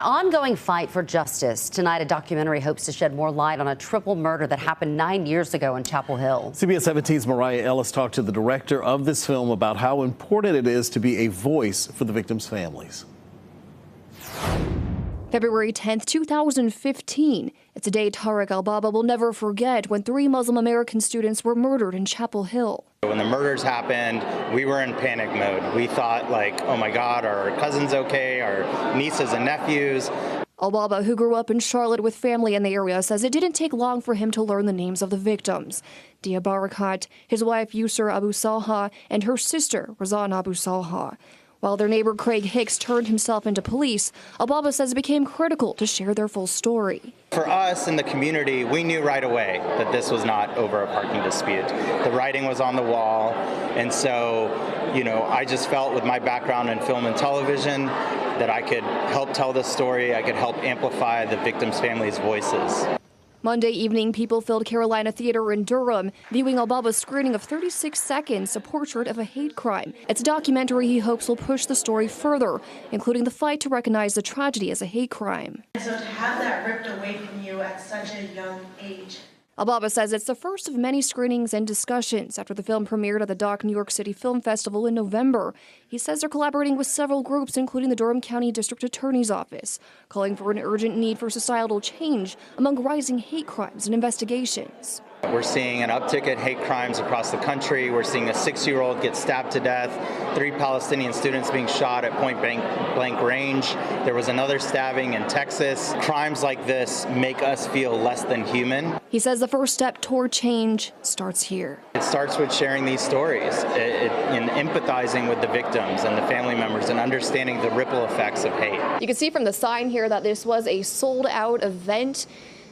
Ongoing fight for justice. Tonight, a documentary hopes to shed more light on a triple murder that happened 9 years ago in Chapel Hill. CBS 17's Mariah Ellis talked to the director of this film about how important it is to be a voice for the victims' families. February 10th, 2015. It's a day Tariq al-Baba will never forget, when 3 Muslim American students were murdered in Chapel Hill. When the murders happened, we were in panic mode. We thought, like, oh my God, are our cousins okay? Our nieces and nephews? Al-Baba, who grew up in Charlotte with family in the area, says it didn't take long for him to learn the names of the victims. Dia Barakat, his wife Yusur Abu Salha, and her sister Razan Abu Salha. While their neighbor Craig Hicks turned himself into police, Al-Baba says it became critical to share their full story. For us in the community, we knew right away that this was not over a parking dispute. The writing was on the wall, and so, I just felt with my background in film and television that I could help tell this story, I could help amplify the victims' families' voices. Monday evening, people filled Carolina Theater in Durham, viewing Al-Baba's screening of 36 Seconds, a portrait of a hate crime. It's a documentary he hopes will push the story further, including the fight to recognize the tragedy as a hate crime. So to have that ripped away from you at such a young age. Al-Baba says it's the first of many screenings and discussions after the film premiered at the Dock New York City Film Festival in November. He says they're collaborating with several groups, including the Durham County District Attorney's Office, calling for an urgent need for societal change among rising hate crimes and investigations. We're seeing an uptick at hate crimes across the country. We're seeing a 6-year-old get stabbed to death, 3 Palestinian students being shot at point-blank range. There was another stabbing in Texas. Crimes like this make us feel less than human. He says the first step toward change starts here. It starts with sharing these stories and empathizing with the victims and the family members and understanding the ripple effects of hate. You can see from the sign here that this was a sold-out event.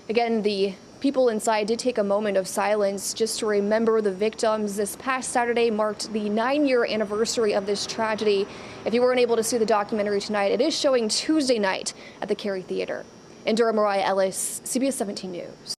Again, the people inside did take a moment of silence just to remember the victims. This past Saturday marked the 9-year anniversary of this tragedy. If you weren't able to see the documentary tonight, it is showing Tuesday night at the Cary Theater. In Durham, Mariah Ellis, CBS 17 News.